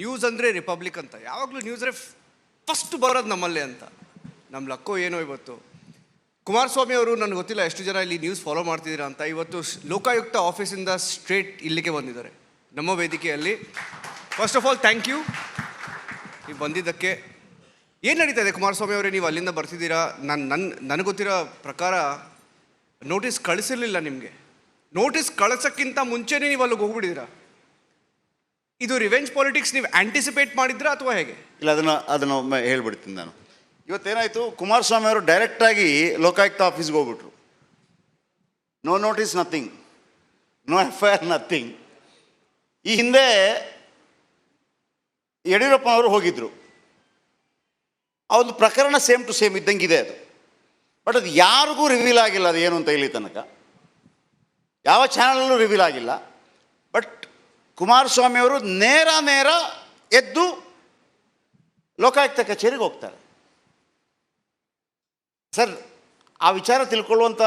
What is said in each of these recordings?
News ಅಂದರೆ republic ಅಂತ, ಯಾವಾಗಲೂ ನ್ಯೂಸ್ರೆ ಫಸ್ಟ್ ಬರೋದು ನಮ್ಮಲ್ಲೇ ಅಂತ. ನಮ್ಮ ಲಕ್ಕೋ ಏನೋ ಇವತ್ತು ಕುಮಾರಸ್ವಾಮಿ ಅವರು, ನನಗೆ ಗೊತ್ತಿಲ್ಲ ಎಷ್ಟು ಜನ ಇಲ್ಲಿ ನ್ಯೂಸ್ ಫಾಲೋ ಮಾಡ್ತಿದ್ದೀರಾ ಅಂತ, ಇವತ್ತು ಲೋಕಾಯುಕ್ತ ಆಫೀಸಿಂದ ಸ್ಟ್ರೇಟ್ ಇಲ್ಲಿಗೆ ಬಂದಿದ್ದಾರೆ ನಮ್ಮ ವೇದಿಕೆಯಲ್ಲಿ. First of all thank you ನೀವು ಬಂದಿದ್ದಕ್ಕೆ. ಏನು ನಡೀತಾ ಇದೆ ಕುಮಾರಸ್ವಾಮಿ ಅವರೇ, ನೀವು ಅಲ್ಲಿಂದ ಬರ್ತಿದ್ದೀರಾ? ನನಗೆ ಗೊತ್ತಿರೋ ಪ್ರಕಾರ ನೋಟಿಸ್ ಕಳಿಸಿರಲಿಲ್ಲ ನಿಮಗೆ. ನೋಟಿಸ್ ಕಳಿಸೋಕ್ಕಿಂತ ಮುಂಚೆನೇ ನೀವು ಅಲ್ಲಿಗೆ ಹೋಗ್ಬಿಟ್ಟಿದ್ದೀರಾ. ಇದು ರಿವೆಂಜ್ ಪಾಲಿಟಿಕ್ಸ್ ನೀವು ಆ್ಯಂಟಿಸಿಪೇಟ್ ಮಾಡಿದ್ರಾ ಅಥವಾ ಹೇಗೆ? ಇಲ್ಲ, ಅದನ್ನು ಹೇಳ್ಬಿಡ್ತೀನಿ ನಾನು. ಇವತ್ತೇನಾಯಿತು, ಕುಮಾರಸ್ವಾಮಿ ಅವರು ಡೈರೆಕ್ಟಾಗಿ ಲೋಕಾಯುಕ್ತ ಆಫೀಸ್ಗೆ ಹೋಗ್ಬಿಟ್ರು. No notice, nothing, no FIR, nothing. ಈ ಹಿಂದೆ ಯಡಿಯೂರಪ್ಪನವರು ಹೋಗಿದ್ದರು. ಆ ಒಂದು ಪ್ರಕರಣ ಸೇಮ್ ಟು ಸೇಮ್ ಇದ್ದಂಗಿದೆ ಅದು. ಬಟ್ ಅದು ಯಾರಿಗೂ ರಿವೀಲ್ ಆಗಿಲ್ಲ, ಅದು ಏನು ಅಂತ ಇಲ್ಲಿ ತನಕ ಯಾವ ಚಾನಲಲ್ಲೂ ರಿವೀಲ್ ಆಗಿಲ್ಲ. ಬಟ್ ಕುಮಾರಸ್ವಾಮಿ ಅವರು ನೇರ ಎದ್ದು ಲೋಕಾಯುಕ್ತ ಕಚೇರಿಗೆ ಹೋಗ್ತಾರೆ. ಸರ್, ಆ ವಿಚಾರ ತಿಳ್ಕೊಳ್ಳುವಂಥ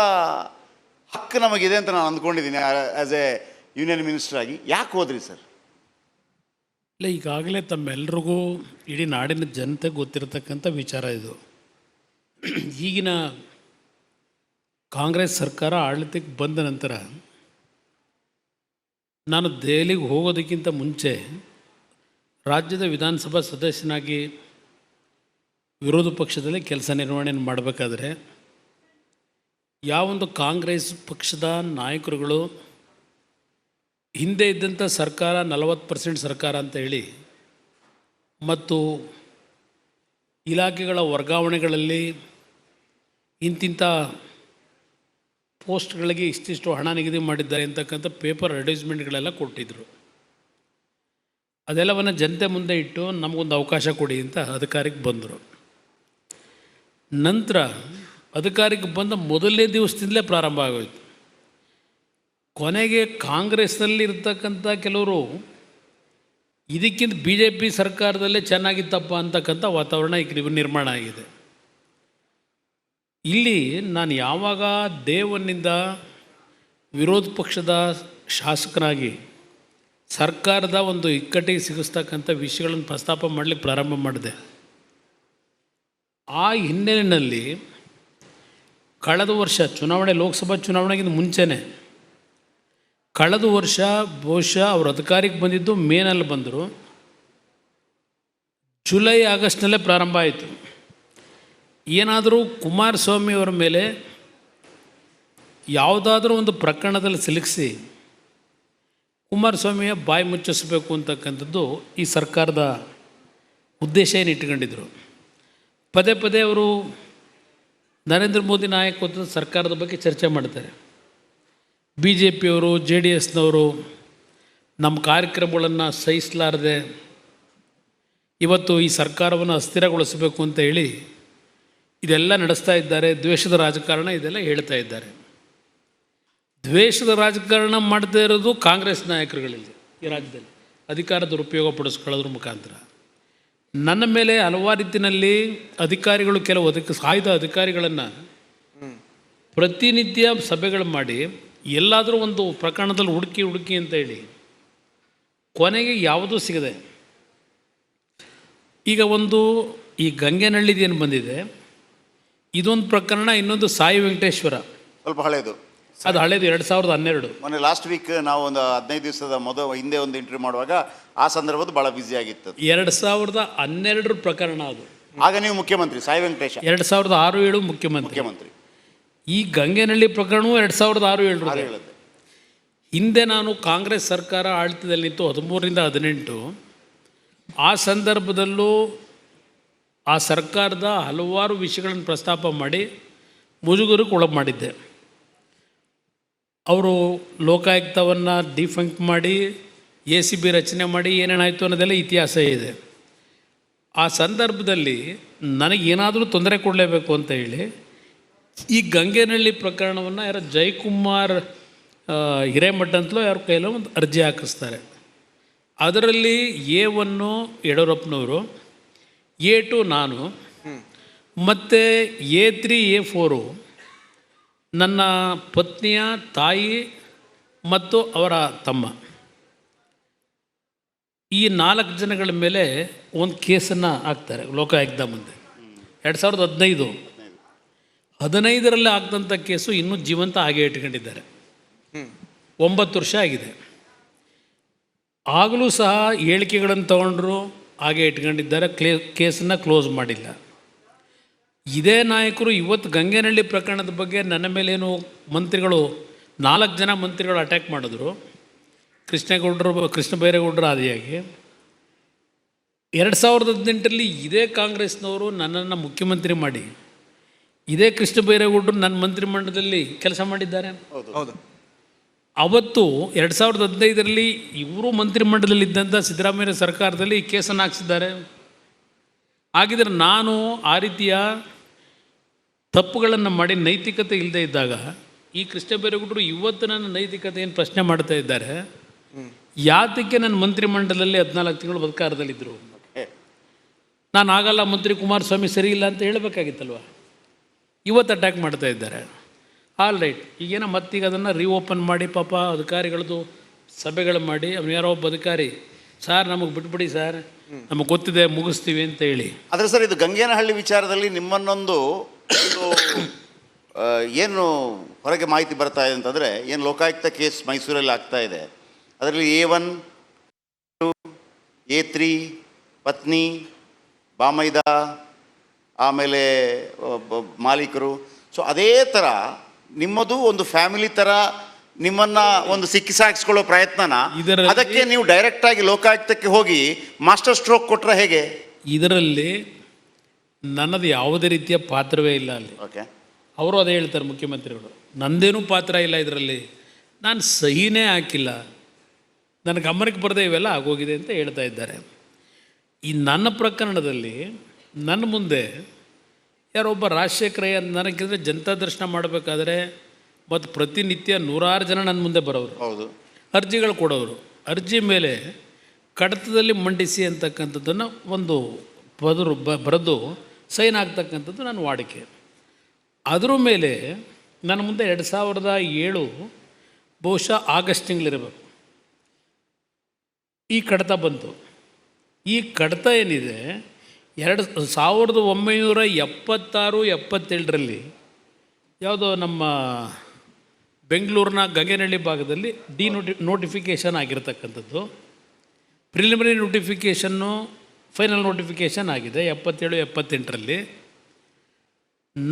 ಹಕ್ಕು ನಮಗಿದೆ ಅಂತ ನಾನು ಅಂದ್ಕೊಂಡಿದ್ದೀನಿ ಆ್ಯಸ್ ಎ ಯೂನಿಯನ್ ಮಿನಿಸ್ಟರ್ ಆಗಿ. ಯಾಕೆ ಹೋದ್ರಿ ಸರ್? ಇಲ್ಲ, ಈಗಾಗಲೇ ತಮ್ಮೆಲ್ರಿಗೂ ಇಡೀ ನಾಡಿನ ಜನತೆಗೆ ಗೊತ್ತಿರತಕ್ಕಂಥ ವಿಚಾರ ಇದು. ಈಗಿನ ಕಾಂಗ್ರೆಸ್ ಸರ್ಕಾರ ಆಡಳಿತಕ್ಕೆ ಬಂದ ನಂತರ ನಾನು ದೆಹಲಿಗೆ ಹೋಗೋದಕ್ಕಿಂತ ಮುಂಚೆ ರಾಜ್ಯದ ವಿಧಾನಸಭಾ ಸದಸ್ಯನಾಗಿ ವಿರೋಧ ಪಕ್ಷದಲ್ಲಿ ಕೆಲಸ ನಿರ್ವಹಣೆ ಮಾಡಬೇಕಾದ್ರೆ ಯಾವೊಂದು ಕಾಂಗ್ರೆಸ್ ಪಕ್ಷದ ನಾಯಕರುಗಳು ಹಿಂದೆ ಇದ್ದಂಥ ಸರ್ಕಾರ 40% ಸರ್ಕಾರ ಅಂತ ಹೇಳಿ ಮತ್ತು ಇಲಾಖೆಗಳ ವರ್ಗಾವಣೆಗಳಲ್ಲಿ ಇಂತಿಂಥ ಪೋಸ್ಟ್ಗಳಿಗೆ ಇಷ್ಟಿಷ್ಟು ಹಣ ನಿಗದಿ ಮಾಡಿದ್ದಾರೆ ಅಂತಕ್ಕಂಥ ಪೇಪರ್ ಅಡ್ವರ್ಟೈಸ್ಮೆಂಟ್ಗಳೆಲ್ಲ ಕೊಟ್ಟಿದ್ದರು. ಅದೆಲ್ಲವನ್ನು ಜನತೆ ಮುಂದೆ ಇಟ್ಟು ನಮಗೊಂದು ಅವಕಾಶ ಕೊಡಿ ಅಂತ ಅಧಿಕಾರಕ್ಕೆ ಬಂದರು. ನಂತರ ಅಧಿಕಾರಕ್ಕೆ ಬಂದ ಮೊದಲನೇ ದಿವಸದಿಂದಲೇ ಪ್ರಾರಂಭ ಆಗೋಯಿತು. ಕೊನೆಗೆ ಕಾಂಗ್ರೆಸ್ನಲ್ಲಿ ಇರ್ತಕ್ಕಂಥ ಕೆಲವರು ಇದಕ್ಕಿಂತ BJP ಸರ್ಕಾರದಲ್ಲೇ ಚೆನ್ನಾಗಿತ್ತಪ್ಪ ಅಂತಕ್ಕಂಥ ವಾತಾವರಣ ಈಗ ನಿರ್ಮಾಣ ಆಗಿದೆ. ಇಲ್ಲಿ ನಾನು ಯಾವಾಗ ದೇವನಿಂದ ವಿರೋಧ ಪಕ್ಷದ ಶಾಸಕನಾಗಿ ಸರ್ಕಾರದ ಒಂದು ಇಕ್ಕಟ್ಟಿಗೆ ಸಿಗಿಸ್ತಕ್ಕಂಥ ವಿಷಯಗಳನ್ನು ಪ್ರಸ್ತಾಪ ಮಾಡಲಿಕ್ಕೆ ಪ್ರಾರಂಭ ಮಾಡಿದೆ. ಆ ಹಿನ್ನೆಲೆಯಲ್ಲಿ ಕಳೆದ ವರ್ಷ ಚುನಾವಣೆ, ಲೋಕಸಭಾ ಚುನಾವಣೆಗಿಂತ ಮುಂಚೆನೇ ಕಳೆದ ವರ್ಷ ಬಹುಶಃ ಅವರು ಅಧಿಕಾರಕ್ಕೆ ಬಂದಿದ್ದು ಮೇನಲ್ಲಿ ಬಂದರು, ಜುಲೈ ಆಗಸ್ಟ್ನಲ್ಲೇ ಪ್ರಾರಂಭ ಆಯಿತು. ಏನಾದರೂ ಕುಮಾರಸ್ವಾಮಿ ಅವರ ಮೇಲೆ ಯಾವುದಾದ್ರೂ ಒಂದು ಪ್ರಕರಣದಲ್ಲಿ ಸಿಲುಕಿಸಿ ಕುಮಾರಸ್ವಾಮಿಯ ಬಾಯಿ ಮುಚ್ಚಿಸಬೇಕು ಅಂತಕ್ಕಂಥದ್ದು ಈ ಸರ್ಕಾರದ ಉದ್ದೇಶ ಏನು ಇಟ್ಕೊಂಡಿದ್ರು. ಪದೇ ಪದೇ ಅವರು ನರೇಂದ್ರ ಮೋದಿ ನಾಯಕತ್ವದ ಸರ್ಕಾರದ ಬಗ್ಗೆ ಚರ್ಚೆ ಮಾಡ್ತಾರೆ. BJP ಅವರು, JDSನವರು ನಮ್ಮ ಕಾರ್ಯಕ್ರಮಗಳನ್ನು ಸಹಿಸಲಾರದೆ ಇವತ್ತು ಈ ಸರ್ಕಾರವನ್ನು ಅಸ್ಥಿರಗೊಳಿಸಬೇಕು ಅಂತ ಹೇಳಿ ಇದೆಲ್ಲ ನಡೆಸ್ತಾ ಇದ್ದಾರೆ. ದ್ವೇಷದ ರಾಜಕಾರಣ ಇದೆಲ್ಲ ಹೇಳ್ತಾ ಇದ್ದಾರೆ. ದ್ವೇಷದ ರಾಜಕಾರಣ ಮಾಡ್ತಾ ಇರೋದು ಕಾಂಗ್ರೆಸ್ ನಾಯಕರುಗಳಲ್ಲಿ ಈ ರಾಜ್ಯದಲ್ಲಿ ಅಧಿಕಾರ ದುರುಪಯೋಗ ಪಡಿಸ್ಕೊಳ್ಳೋದ್ರ ಮುಖಾಂತರ. ನನ್ನ ಮೇಲೆ ಹಲವಾರು ರೀತಿಯಲ್ಲಿ ಅಧಿಕಾರಿಗಳು, ಕೆಲವು ಆಯ್ದ ಅಧಿಕಾರಿಗಳನ್ನು ಪ್ರತಿನಿತ್ಯ ಸಭೆಗಳು ಮಾಡಿ ಎಲ್ಲಾದರೂ ಒಂದು ಪ್ರಕರಣದಲ್ಲಿ ಹುಡುಕಿ ಅಂತ ಹೇಳಿ ಕೊನೆಗೆ ಯಾವುದೂ ಸಿಗದೆ ಈಗ ಒಂದು ಈ ಗಂಗೆನಹಳ್ಳಿದೇನು ಬಂದಿದೆ, ಇದೊಂದು ಪ್ರಕರಣ. ಇನ್ನೊಂದು ಸಾಯಿ ವೆಂಕಟೇಶ್ವರ, ಸ್ವಲ್ಪ ಹಳೇದು, ಅದು ಹಳೇದು, 2012. ಮೊನ್ನೆ ಲಾಸ್ಟ್ ವೀಕ್ ನಾವು ಒಂದು 15 ದಿವಸದ ಹಿಂದೆ ಒಂದು ಇಂಟರ್ವ್ಯೂ ಮಾಡುವಾಗ ಆ ಸಂದರ್ಭದ್ದು ಭಾಳ ಬ್ಯುಸಿ ಆಗಿತ್ತು. 2012 ಪ್ರಕರಣ ಅದು. ಆಗ ನೀವು ಮುಖ್ಯಮಂತ್ರಿ, ಸಾಯಿ ವೆಂಕಟೇಶ 2006-7 ಮುಖ್ಯಮಂತ್ರಿ. ಈ ಗಂಗೆನಹಳ್ಳಿ ಪ್ರಕರಣವೂ 2006-7. ಹಿಂದೆ ನಾನು ಕಾಂಗ್ರೆಸ್ ಸರ್ಕಾರ ಆಡಳಿತದಲ್ಲಿ ನಿಂತು 13-18. ಆ ಸಂದರ್ಭದಲ್ಲೂ ಆ ಸರ್ಕಾರದ ಹಲವಾರು ವಿಷಯಗಳನ್ನು ಪ್ರಸ್ತಾಪ ಮಾಡಿ ಮುಜುಗರಕ್ಕೆ ಒಳಗೆ ಮಾಡಿದ್ದೆ. ಅವರು ಲೋಕಾಯುಕ್ತವನ್ನು ಡಿಫಂಕ್ ಮಾಡಿ ACB ರಚನೆ ಮಾಡಿ ಏನೇನಾಯಿತು ಅನ್ನೋದೆಲ್ಲ ಇತಿಹಾಸ ಇದೆ. ಆ ಸಂದರ್ಭದಲ್ಲಿ ನನಗೇನಾದರೂ ತೊಂದರೆ ಕೊಡಲೇಬೇಕು ಅಂತ ಹೇಳಿ ಈ ಗಂಗೆನಹಳ್ಳಿ ಪ್ರಕರಣವನ್ನು ಯಾರೋ ಜಯಕುಮಾರ್ ಹಿರೇಮಠ ಅಂತಲೋ ಯಾರ ಕೈಲೋ ಒಂದು ಅರ್ಜಿ ಹಾಕಿಸ್ತಾರೆ. ಅದರಲ್ಲಿ A1 ಯಡಿಯೂರಪ್ಪನವರು, A2 ನಾನು, ಮತ್ತು A3 A4 ನನ್ನ ಪತ್ನಿಯ ತಾಯಿ ಮತ್ತು ಅವರ ತಮ್ಮ. ಈ 4 ಜನಗಳ ಮೇಲೆ ಒಂದು ಕೇಸನ್ನು ಹಾಕ್ತಾರೆ ಲೋಕಾಯುಕ್ತ ಮುಂದೆ. 2015 15ರಲ್ಲಿ ಆಗ್ದಂಥ ಕೇಸು ಇನ್ನೂ ಜೀವಂತ ಹಾಗೆ ಇಟ್ಕೊಂಡಿದ್ದಾರೆ. 9 ವರ್ಷ ಆಗಿದೆ. ಆಗಲೂ ಸಹ ಹೇಳಿಕೆಗಳನ್ನು ತಗೊಂಡ್ರು, ಹಾಗೆ ಇಟ್ಕೊಂಡಿದ್ದಾರೆ, ಕೇಸನ್ನು ಕ್ಲೋಸ್ ಮಾಡಿಲ್ಲ. ಇದೇ ನಾಯಕರು ಇವತ್ತು ಗಂಗೇನಹಳ್ಳಿ ಪ್ರಕರಣದ ಬಗ್ಗೆ ನನ್ನ ಮೇಲೇನು ಮಂತ್ರಿಗಳು 4 ಜನ ಮಂತ್ರಿಗಳು ಅಟ್ಯಾಕ್ ಮಾಡಿದ್ರು. ಕೃಷ್ಣ ಬೈರೇಗೌಡರು ಆದಿಯಾಗಿ 2018ರಲ್ಲಿ ಇದೇ ಕಾಂಗ್ರೆಸ್ನವರು ನನ್ನನ್ನು ಮುಖ್ಯಮಂತ್ರಿ ಮಾಡಿ ಇದೇ ಕೃಷ್ಣ ಬೈರೇಗೌಡರು ನನ್ನ ಮಂತ್ರಿಮಂಡಲದಲ್ಲಿ ಕೆಲಸ ಮಾಡಿದ್ದಾರೆ. ಹೌದು. ಅವತ್ತು 2015ರಲ್ಲಿ ಇವರು ಮಂತ್ರಿಮಂಡಲದಲ್ಲಿದ್ದಂಥ ಸಿದ್ದರಾಮಯ್ಯ ಸರ್ಕಾರದಲ್ಲಿ ಈ ಕೇಸನ್ನು ಹಾಕ್ಸಿದ್ದಾರೆ. ಹಾಗಿದ್ರೆ ನಾನು ಆ ರೀತಿಯ ತಪ್ಪುಗಳನ್ನು ಮಾಡಿ ನೈತಿಕತೆ ಇಲ್ಲದೆ ಇದ್ದಾಗ ಈ ಕೃಷ್ಣ ಬೈರೇಗೌಡರು ಇವತ್ತು ನನ್ನ ನೈತಿಕತೆಯನ್ನು ಪ್ರಶ್ನೆ ಮಾಡ್ತಾ ಇದ್ದಾರೆ. ಯಾತಕ್ಕೆ ನನ್ನ ಮಂತ್ರಿಮಂಡಲದಲ್ಲಿ 14 ತಿಂಗಳು ಅಧಿಕಾರದಲ್ಲಿದ್ದರು? ನಾನು ಆಗಲ್ಲ, ಮಂತ್ರಿ ಕುಮಾರಸ್ವಾಮಿ ಸರಿ ಇಲ್ಲ ಅಂತ ಹೇಳಬೇಕಾಗಿತ್ತಲ್ವ. ಇವತ್ತು ಅಟ್ಯಾಕ್ ಮಾಡ್ತಾ ಇದ್ದಾರೆ. ಆಲ್ ರೈಟ್, ಈಗೇನೋ ಮತ್ತೀಗ ಅದನ್ನು ರೀಓಪನ್ ಮಾಡಿ ಪಾಪ ಅಧಿಕಾರಿಗಳದ್ದು ಸಭೆಗಳು ಮಾಡಿ ಅವ್ನು ಯಾರೋ ಒಬ್ಬ ಅಧಿಕಾರಿ ಸಾರ್ ನಮಗೆ ಬಿಟ್ಬಿಡಿ ಸರ್, ನಮಗೆ ಗೊತ್ತಿದೆ ಮುಗಿಸ್ತೀವಿ ಅಂತ ಹೇಳಿ. ಆದರೆ ಸರ್, ಇದು ಗಂಗೇನಹಳ್ಳಿ ವಿಚಾರದಲ್ಲಿ ನಿಮ್ಮನ್ನೊಂದು ಇದು ಏನು ಹೊರಗೆ ಮಾಹಿತಿ ಬರ್ತಾ ಇದೆ ಅಂತಂದರೆ, ಏನು ಲೋಕಾಯುಕ್ತ ಕೇಸ್ ಮೈಸೂರಲ್ಲಿ ಆಗ್ತಾ ಇದೆ, ಅದರಲ್ಲಿ A1, A3, ಪತ್ನಿ, ಬಾಮೈದ, ಆಮೇಲೆ ಮಾಲೀಕರು. ಸೊ ಅದೇ ಥರ ನಿಮ್ಮದು ಒಂದು ಫ್ಯಾಮಿಲಿ ಥರ ನಿಮ್ಮನ್ನು ಒಂದು ಸಿಕ್ಕಿಸಾಕಿಸ್ಕೊಳ್ಳೋ ಪ್ರಯತ್ನನ, ಅದಕ್ಕೆ ನೀವು ಡೈರೆಕ್ಟಾಗಿ ಲೋಕಾಯುಕ್ತಕ್ಕೆ ಹೋಗಿ ಮಾಸ್ಟರ್ ಸ್ಟ್ರೋಕ್ ಕೊಟ್ಟರೆ ಹೇಗೆ? ಇದರಲ್ಲಿ ನನ್ನದು ಯಾವುದೇ ರೀತಿಯ ಪಾತ್ರವೇ ಇಲ್ಲ ಅಲ್ಲಿ. ಓಕೆ, ಅವರು ಅದೇ ಹೇಳ್ತಾರೆ ಮುಖ್ಯಮಂತ್ರಿಗಳು, ನಂದೇನೂ ಪಾತ್ರ ಇಲ್ಲ ಇದರಲ್ಲಿ, ನಾನು ಸಹಿನೇ ಹಾಕಿಲ್ಲ, ನನ್ನ ಗಮನಕ್ಕೆ ಬರದೆ ಇವೆಲ್ಲ ಆಗೋಗಿದೆ ಅಂತ ಹೇಳ್ತಾ ಇದ್ದಾರೆ. ಈ ನನ್ನ ಪ್ರಕರಣದಲ್ಲಿ ನನ್ನ ಮುಂದೆ ಯಾರೊಬ್ಬ ರಾಜಶೇಖರಯ್ಯ ನನಗಿಂತ ಜನತಾ ದರ್ಶನ ಮಾಡಬೇಕಾದ್ರೆ ಮತ್ತು ಪ್ರತಿನಿತ್ಯ 100 ಜನ ನನ್ನ ಮುಂದೆ ಬರೋರು, ಹೌದು, ಅರ್ಜಿಗಳು ಕೊಡೋರು. ಅರ್ಜಿ ಮೇಲೆ ಕಡತದಲ್ಲಿ ಮಂಡಿಸಿ ಅಂತಕ್ಕಂಥದ್ದನ್ನು ಒಂದು ಬರೆದು ಸೈನ್ ಆಗ್ತಕ್ಕಂಥದ್ದು ನನ್ನ ವಾಡಿಕೆ. ಅದರ ಮೇಲೆ ನನ್ನ ಮುಂದೆ 2007 ಬಹುಶಃ ಆಗಸ್ಟ್ ತಿಂಗಳಿರಬೇಕು ಈ ಕಡತ ಬಂತು. ಈ ಕಡತ ಏನಿದೆ 1976-77ರಲ್ಲಿ ಯಾವುದೋ ನಮ್ಮ ಬೆಂಗಳೂರಿನ ಗಂಗೇನಹಳ್ಳಿ ಭಾಗದಲ್ಲಿ ನೋಟಿಫಿಕೇಷನ್ ಆಗಿರ್ತಕ್ಕಂಥದ್ದು. ಪ್ರಿಲಿಮಿನರಿ ನೋಟಿಫಿಕೇಷನ್ನು ಫೈನಲ್ ನೋಟಿಫಿಕೇಷನ್ ಆಗಿದೆ 77-78ರಲ್ಲಿ.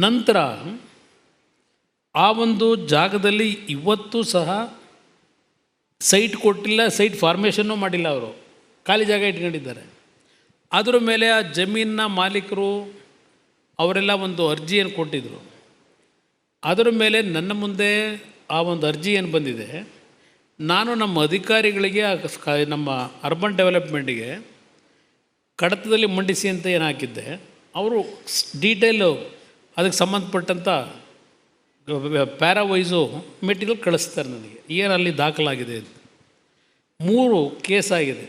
ನಂತರ ಆ ಒಂದು ಜಾಗದಲ್ಲಿ ಇವತ್ತು ಸಹ ಸೈಟ್ ಕೊಟ್ಟಿಲ್ಲ, ಸೈಟ್ ಫಾರ್ಮೇಷನ್ನು ಮಾಡಿಲ್ಲ, ಅವರು ಖಾಲಿ ಜಾಗ ಇಟ್ಕೊಂಡಿದ್ದಾರೆ. ಅದರ ಮೇಲೆ ಆ ಜಮೀನಿನ ಮಾಲೀಕರು ಅವರೆಲ್ಲ ಒಂದು ಅರ್ಜಿಯನ್ನು ಕೊಟ್ಟಿದ್ದರು. ಅದರ ಮೇಲೆ ನನ್ನ ಮುಂದೆ ಆ ಒಂದು ಅರ್ಜಿ ಏನು ಬಂದಿದೆ, ನಾನು ನಮ್ಮ ಅಧಿಕಾರಿಗಳಿಗೆ ನಮ್ಮ ಅರ್ಬನ್ ಡೆವಲಪ್ಮೆಂಟಿಗೆ ಕಡತದಲ್ಲಿ ಮಂಡಿಸಿ ಅಂತ ಏನು ಹಾಕಿದ್ದೆ, ಅವರು ಡೀಟೇಲು ಅದಕ್ಕೆ ಸಂಬಂಧಪಟ್ಟಂಥ ಪ್ಯಾರಾವೈಸು ಮೆಟೀರಿಯಲ್ ಕಳಿಸ್ತಾರೆ ನನಗೆ, ಏನಲ್ಲಿ ದಾಖಲಾಗಿದೆ ಅಂತ. 3 ಕೇಸ್ ಆಗಿದೆ,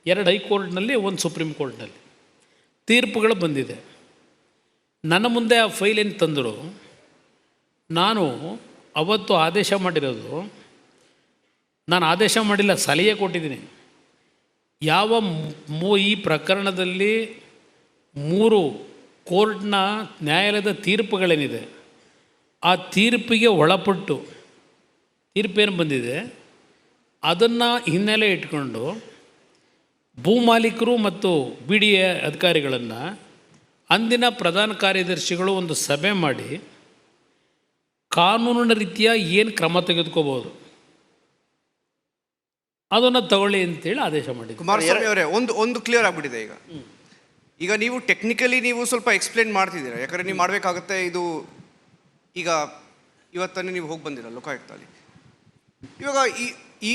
2 ಹೈಕೋರ್ಟ್ನಲ್ಲಿ, 1 ಸುಪ್ರೀಂ ಕೋರ್ಟ್ನಲ್ಲಿ. ತೀರ್ಪುಗಳು ಬಂದಿದೆ. ನನ್ನ ಮುಂದೆ ಆ ಫೈಲ್ ಏನು ತಂದರು, ನಾನು ಅವತ್ತು ಆದೇಶ ಮಾಡಿರೋದು, ನಾನು ಆದೇಶ ಮಾಡಿಲ್ಲ, ಸಲಹೆ ಕೊಟ್ಟಿದ್ದೀನಿ. ಯಾವ ಈ ಪ್ರಕರಣದಲ್ಲಿ 3 ಕೋರ್ಟ್ನ ನ್ಯಾಯಾಲಯದ ತೀರ್ಪುಗಳೇನಿದೆ ಆ ತೀರ್ಪಿಗೆ ಒಳಪಟ್ಟು ತೀರ್ಪೇನು ಬಂದಿದೆ ಅದನ್ನು ಹಿನ್ನೆಲೆ ಇಟ್ಕೊಂಡು ಭೂ ಮಾಲೀಕರು ಮತ್ತು BDA ಅಧಿಕಾರಿಗಳನ್ನು ಅಂದಿನ ಪ್ರಧಾನ ಕಾರ್ಯದರ್ಶಿಗಳು ಒಂದು ಸಭೆ ಮಾಡಿ ಕಾನೂನಿನ ರೀತಿಯ ಏನು ಕ್ರಮ ತೆಗೆದುಕೋಬೋದು ಅದನ್ನು ತಗೊಳ್ಳಿ ಅಂತೇಳಿ ಆದೇಶ ಮಾಡಿದ್ರು. ಕುಮಾರಸ್ವಾಮಿ ಅವರೇ, ಒಂದು ಕ್ಲಿಯರ್ ಆಗಿಬಿಟ್ಟಿದೆ ಈಗ ನೀವು ಟೆಕ್ನಿಕಲಿ ನೀವು ಸ್ವಲ್ಪ ಎಕ್ಸ್ಪ್ಲೇನ್ ಮಾಡ್ತಿದ್ದೀರಾ, ಯಾಕಂದರೆ ನೀವು ಮಾಡಬೇಕಾಗತ್ತೆ. ಇದು ಈಗ ಇವತ್ತನ್ನೇ ನೀವು ಹೋಗಿ ಬಂದಿರ ಲೋಕಾಯುಕ್ತಲ್ಲಿ. ಇವಾಗ ಈ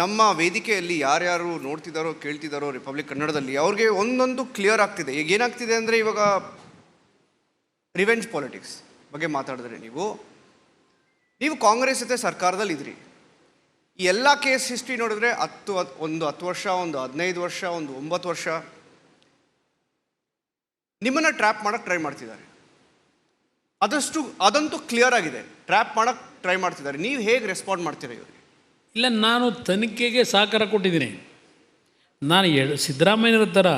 ನಮ್ಮ ವೇದಿಕೆಯಲ್ಲಿ ಯಾರ್ಯಾರು ನೋಡ್ತಿದ್ದಾರೋ ಕೇಳ್ತಿದ್ದಾರೋ ರಿಪಬ್ಲಿಕ್ ಕನ್ನಡದಲ್ಲಿ, ಅವ್ರಿಗೆ ಒಂದೊಂದು ಕ್ಲಿಯರ್ ಆಗ್ತಿದೆ. ಈಗ ಏನಾಗ್ತಿದೆ ಅಂದರೆ, ಇವಾಗ ರಿವೆಂಜ್ ಪಾಲಿಟಿಕ್ಸ್ ಬಗ್ಗೆ ಮಾತಾಡಿದ್ರೆ ನೀವು ಕಾಂಗ್ರೆಸ್ ಜೊತೆ ಸರ್ಕಾರದಲ್ಲಿ ಇದ್ರಿ. ಈ ಎಲ್ಲ ಕೇಸ್ ಹಿಸ್ಟ್ರಿ ನೋಡಿದ್ರೆ 10 ವರ್ಷ, ಒಂದು 15 ವರ್ಷ, ಒಂದು 9 ವರ್ಷ ನಿಮ್ಮನ್ನು ಟ್ರ್ಯಾಪ್ ಮಾಡೋಕ್ಕೆ ಟ್ರೈ ಮಾಡ್ತಿದ್ದಾರೆ. ಅದಂತೂ ಕ್ಲಿಯರ್ ಆಗಿದೆ, ಟ್ರ್ಯಾಪ್ ಮಾಡೋಕ್ಕೆ ಟ್ರೈ ಮಾಡ್ತಿದ್ದಾರೆ. ನೀವು ಹೇಗೆ ರೆಸ್ಪಾಂಡ್ ಮಾಡ್ತೀರಾ ಇವರಿಗೆ? ಇಲ್ಲ, ನಾನು ತನಿಖೆಗೆ ಸಹಕಾರ ಕೊಟ್ಟಿದ್ದೀನಿ. ನಾನು ಸಿದ್ದರಾಮಯ್ಯರ ಥರ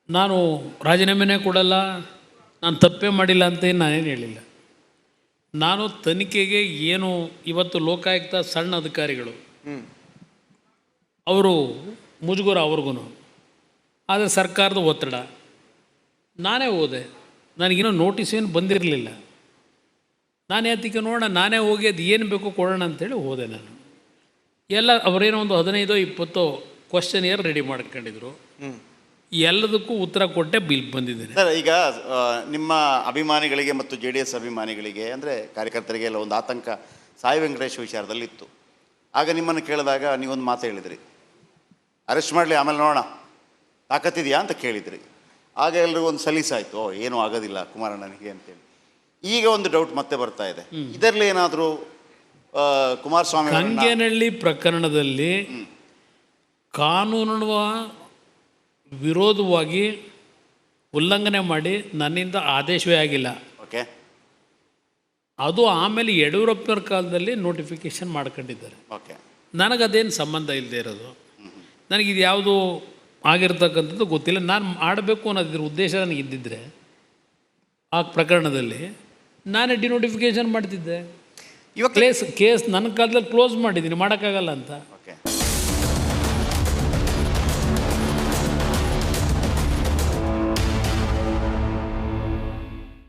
ನಾನು ರಾಜೀನಾಮೆನೇ ಕೊಡಲ್ಲ, ನಾನು ತಪ್ಪೇ ಮಾಡಿಲ್ಲ ಅಂತ ನಾನೇನು ಹೇಳಿಲ್ಲ. ನಾನು ತನಿಖೆಗೆ ಏನು ಇವತ್ತು ಲೋಕಾಯುಕ್ತ ಸಣ್ಣ ಅಧಿಕಾರಿಗಳು ಅವರು ಮುಜುಗರ ಅವ್ರಿಗೂ, ಆದರೆ ಸರ್ಕಾರದ ಒತ್ತಡ, ನಾನೇ ಹೋದೆ. ನನಗೇನೋ ನೋಟಿಸ್ ಏನು ಬಂದಿರಲಿಲ್ಲ. ನಾನು ಯಾತಿಗೆ ನೋಡೋಣ, ನಾನೇ ಹೋಗಿ ಅದು ಏನು ಬೇಕೋ ಕೊಡೋಣ ಅಂಥೇಳಿ ಹೋದೆ. ನಾನು ಎಲ್ಲ ಅವರೇನೋ ಒಂದು 15-20 ಕ್ವಶನ್ ರೆಡಿ ಮಾಡ್ಕೊಂಡಿದ್ರು. ಎಲ್ಲದಕ್ಕೂ ಉತ್ತರ ಕೊಟ್ಟೆ ಬಿಲ್ ಬಂದಿದ್ದೇನೆ. ಸರ್, ಈಗ ನಿಮ್ಮ ಅಭಿಮಾನಿಗಳಿಗೆ ಮತ್ತು JDS ಅಭಿಮಾನಿಗಳಿಗೆ ಅಂದರೆ ಕಾರ್ಯಕರ್ತರಿಗೆ ಎಲ್ಲ ಒಂದು ಆತಂಕ ಸಾಯಿ ವೆಂಕಟೇಶ್ ವಿಚಾರದಲ್ಲಿ ಇತ್ತು. ಆಗ ನಿಮ್ಮನ್ನು ಕೇಳಿದಾಗ ನೀವೊಂದು ಮಾತು ಹೇಳಿದ್ರಿ, ಅರೆಸ್ಟ್ ಮಾಡಲಿ ಆಮೇಲೆ ನೋಡೋಣ, ತಾಕತ್ತಿದೆಯಾ ಅಂತ ಕೇಳಿದ್ರಿ. ಆಗ ಎಲ್ರಿಗೂ ಒಂದು ಸಲೀಸಾಯಿತು, ಏನೂ ಆಗೋದಿಲ್ಲ ಕುಮಾರಣ್ಣನಿಗೆ ಅಂತೇಳಿ. ಈಗ ಒಂದು ಡೌಟ್ ಮತ್ತೆ ಬರ್ತಾ ಇದೆ, ಇದರಲ್ಲಿ ಏನಾದರೂ ಕುಮಾರಸ್ವಾಮಿ ಕಂಗೇನಹಳ್ಳಿ ಪ್ರಕರಣದಲ್ಲಿ ಕಾನೂನಿನ ವಿರೋಧವಾಗಿ ಉಲ್ಲಂಘನೆ ಮಾಡಿ ನನ್ನಿಂದ ಆದೇಶವೇ ಆಗಿಲ್ಲ. ಓಕೆ, ಅದು ಆಮೇಲೆ ಯಡಿಯೂರಪ್ಪನ ಕಾಲದಲ್ಲಿ ನೋಟಿಫಿಕೇಷನ್ ಮಾಡ್ಕೊಂಡಿದ್ದಾರೆ. ಓಕೆ, ನನಗದೇನು ಸಂಬಂಧ ಇಲ್ಲದೆ ಇರೋದು. ನನಗಿದು ಯಾವುದು ಆಗಿರ್ತಕ್ಕಂಥದ್ದು ಗೊತ್ತಿಲ್ಲ. ನಾನು ಮಾಡಬೇಕು ಅನ್ನೋದ್ರ ಉದ್ದೇಶ ನನಗೆ ಇದ್ದಿದ್ದರೆ ಆ ಪ್ರಕರಣದಲ್ಲಿ ನಾನೇ ಡಿನೋಟಿಫಿಕೇಷನ್ ಮಾಡ್ತಿದ್ದೆ. ಇವಾಗ ಕೇಸ್ ನನ್ನ ಕಾಲದಲ್ಲಿ ಕ್ಲೋಸ್ ಮಾಡಿದ್ದೀನಿ, ಮಾಡೋಕ್ಕಾಗಲ್ಲ ಅಂತ.